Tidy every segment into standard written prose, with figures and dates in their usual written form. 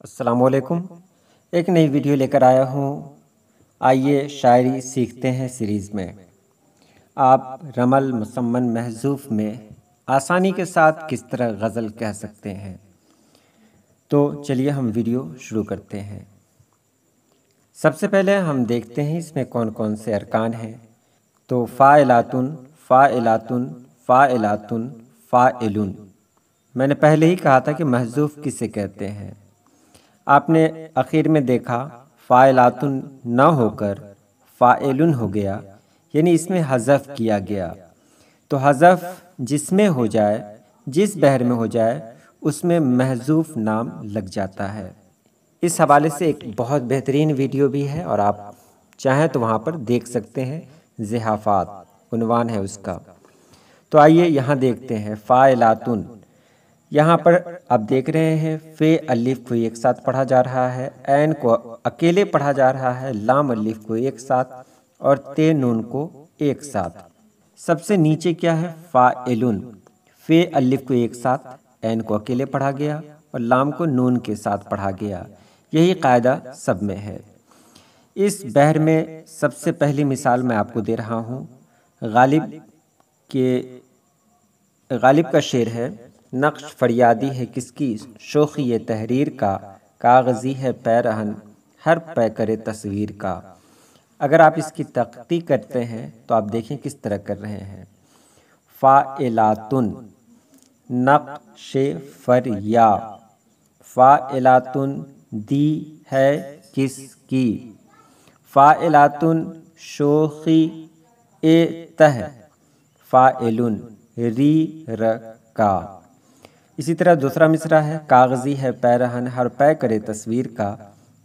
अस्सलाम वालेकुम। एक नई वीडियो लेकर आया हूँ। आइए शायरी सीखते हैं सीरीज़ में। आप रमल मुसम्मन महज़ूफ़ में आसानी के साथ किस तरह गज़ल कह सकते हैं। तो चलिए हम वीडियो शुरू करते हैं। सबसे पहले हम देखते हैं इसमें कौन कौन से अरकान हैं। तो फ़ाइलातुन, फ़ाइलातुन, फ़ाइलातुन, फ़ाइलुन। मैंने पहले ही कहा था कि महज़ूफ़ किसे कहते हैं। आपने आखिर में देखा फ़ाइलातुन न होकर फ़ाइलुन हो गया, यानी इसमें हज़फ किया गया। तो हज़फ जिसमें हो जाए, जिस बहर में हो जाए, उसमें महज़ूफ़ नाम लग जाता है। इस हवाले से एक बहुत बेहतरीन वीडियो भी है और आप चाहें तो वहाँ पर देख सकते हैं। ज़िहाफ़ात उन्वान है उसका। तो आइए यहाँ देखते हैं फ़ाइलातुन। यहाँ पर आप देख रहे हैं फ़े अलिफ को एक साथ पढ़ा जा रहा है, ऐन को अकेले पढ़ा जा रहा है, लाम अलिफ को एक साथ और ते नून को एक साथ। सबसे नीचे क्या है फ़ाइलुन। फ़े अलिफ को एक साथ, ऐन को अकेले पढ़ा गया और लाम को नून के साथ पढ़ा गया। यही कायदा सब में है। इस बहर में सबसे पहली मिसाल मैं आपको दे रहा हूँ। गालिब का शेर है, नक्श फरियादी है किसकी शोखी ये तहरीर का, कागज़ी है पैरहन हर पै करे तस्वीर का। अगर आप इसकी तख्ती करते हैं तो आप देखें किस तरह कर रहे हैं। फ़ाइलातुन नक्श फरिया, फ़ाइलातुन दी है किसकी, फ़ाइलातुन शोखी ए तह, फ़ाइलुन री र का। इसी तरह दूसरा मिसरा है, कागज़ी है पैरहन हर पै करे तस्वीर का।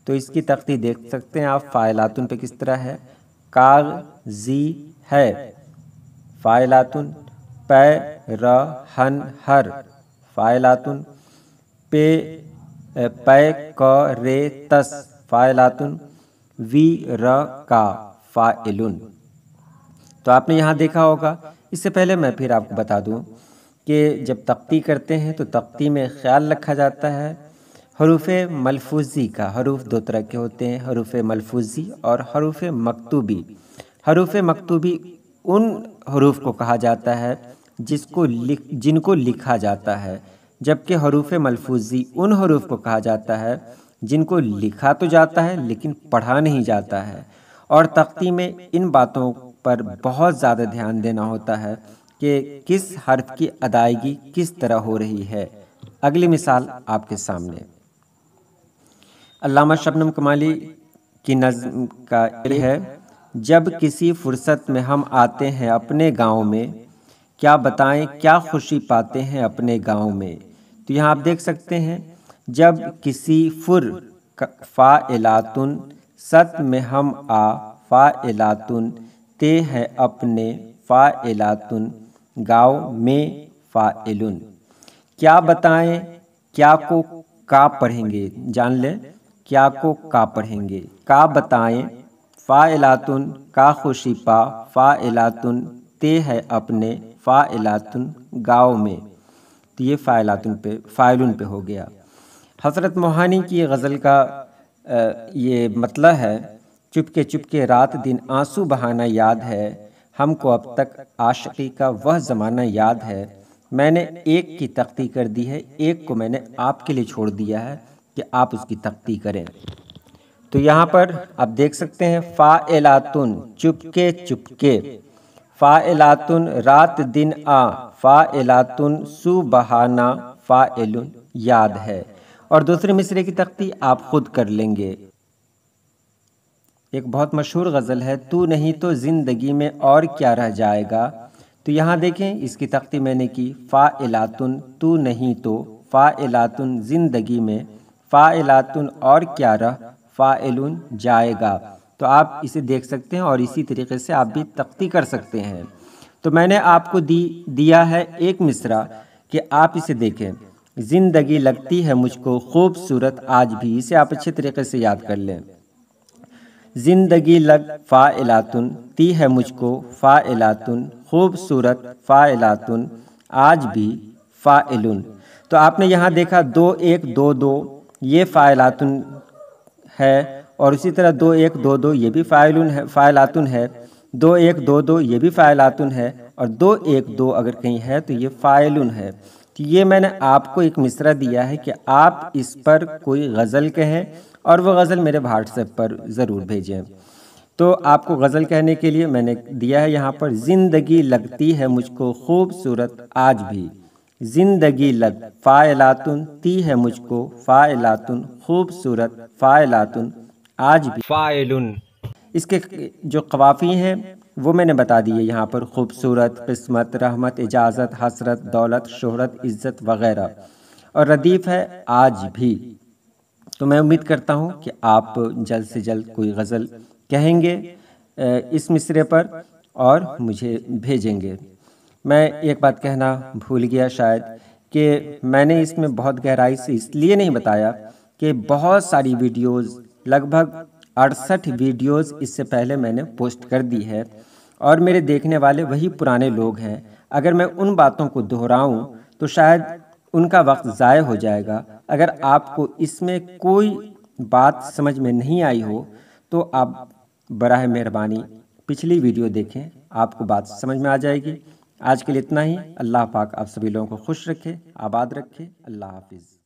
तो इसकी तख्ती देख सकते हैं आप। फ़ाइलातुन पे किस तरह है, कागज़ी है, फ़ाइलातुन पैरहन हर, फ़ाइलातुन पे पै करे तस, फ़ाइलातुन वी र का, फ़ाइलुन। तो आपने यहाँ देखा होगा। इससे पहले मैं फिर आपको बता दूँ कि जब तख्ती करते हैं तो तख्ती में ख्याल रखा जाता है हरूफ मलफूज़ी का। हरूफ दो तरह के होते हैं, हरूफ मलफूज़ी और हरूफ मकतूबी। हरूफ मकतूबी उन हरूफ को कहा जाता है जिनको लिखा जाता है, जबकि हरूफ मलफूज़ी उन हरूफ को कहा जाता है जिनको लिखा तो जाता है लेकिन पढ़ा नहीं जाता है। और तख्ती में इन बातों पर बहुत ज़्यादा ध्यान देना होता है कि किस हर्फ की अदायगी किस तरह हो रही है। अगली मिसाल आपके सामने अल्लामा शबनम कमाली की नज़्म का है, जब किसी फुर्सत में हम आते हैं अपने गांव में, क्या बताएं क्या खुशी पाते हैं अपने गांव में। तो यहाँ आप देख सकते हैं, जब किसी फ़ाइलातुन सत में हम आ, फ़ाइलातुन ते हैं अपने, फ़ाइलातुन गाँव में, फ़ाइलुन। क्या बताएं क्या को का पढ़ेंगे, जान लें क्या को का पढ़ेंगे। का बताएं फ़ाइलातुन का खुशी पा, फ़ाइलातुन ते है अपने, फ़ाइलातुन गाँव में। तो ये फ़ाइलुन पे हो गया। हज़रत मोहानी की गज़ल का ये मतलब है, चुपके चुपके रात दिन आंसू बहाना याद है, हमको अब तक आशिकी का वह ज़माना याद है। मैंने एक की तख्ती कर दी है, एक को मैंने आपके लिए छोड़ दिया है कि आप उसकी तख्ती करें। तो यहाँ पर आप देख सकते हैं फ़ाइलातुन चुपके चुपके, फ़ाइलातुन रात दिन आ, फ़ाइलातुन सुबहाना, फ़ाइलुन याद है। और दूसरे मिसरे की तख्ती आप खुद कर लेंगे। एक बहुत मशहूर गज़ल है, तू नहीं तो ज़िंदगी में और क्या रह जाएगा। तो यहाँ देखें इसकी तख्ती मैंने की, फ़ाइलातुन तू नहीं तो, फ़ाइलातुन ज़िंदगी में, फ़ाइलातुन और क्या रह, फ़ाइलुन जाएगा। तो आप इसे देख सकते हैं और इसी तरीके से आप भी तख्ती कर सकते हैं। तो मैंने आपको दिया है एक मिसरा कि आप इसे देखें, ज़िंदगी लगती है मुझको खूबसूरत आज भी। इसे आप अच्छे तरीके से याद कर लें। ज़िंदगी लग फ़ाइलातुन ती है मुझको, फ़ाइलातुन खूबसूरत, फ़ाइलातुन आज भी, फ़ाइलुन। तो आपने यहाँ देखा 2 1 2 2 یہ فاعلاتن ہے، اور اسی طرح 2122 یہ بھی فاعلاتن ہے، 2122 یہ بھی فاعلاتن ہے، اور 212 اگر کہیں ہے تو یہ فاعلن ہے۔ تو یہ میں نے آپ کو ایک مصرع دیا ہے کہ آپ اس پر کوئی غزل کہیں اور وہ غزل میرے واٹس ایپ پر ضرور بھیجیں۔ تو آپ کو غزل کہنے کے لیے میں نے دیا ہے یہاں پر، زندگی لگتی ہے مجھ کو خوبصورت آج بھی، زندگی فاعلاتن تی ہے مجھ کو فاعلاتن خوبصورت فاعلاتن آج بھی فاعلن۔ اس کے جو قوافی ہیں وہ میں نے بتا دیے یہاں پر، خوبصورت، قسمت، رحمت، اجازت، حسرت، دولت، شہرت، عزت وغیرہ، اور ردیف ہے آج بھی۔ تو میں امید کرتا ہوں کہ آپ جلد سے جلد کوئی غزل کہیں گے اس مصرعے پر اور مجھے بھیجیں گے۔ میں ایک بات کہنا بھول گیا شاید، کہ میں نے اس میں بہت گہرائی سے اس لیے نہیں بتایا کہ بہت ساری ویڈیوز، لگ بھگ 68 ویڈیوز اس سے پہلے میں نے پوسٹ کر دی ہے، اور میرے دیکھنے والے وہی پرانے لوگ ہیں۔ اگر میں ان باتوں کو دہراؤں تو شاید ان کا وقت ضائع ہو جائے گا۔ اگر آپ کو اس میں کوئی بات سمجھ میں نہیں آئی ہو تو آپ براہ مہربانی پچھلی ویڈیو دیکھیں، آپ کو بات سمجھ میں آ جائے گی۔ آج کے لیے اتنا ہی۔ اللہ پاک آپ سبھی لوگوں کو خوش رکھے، آباد رکھے۔ اللہ حافظ۔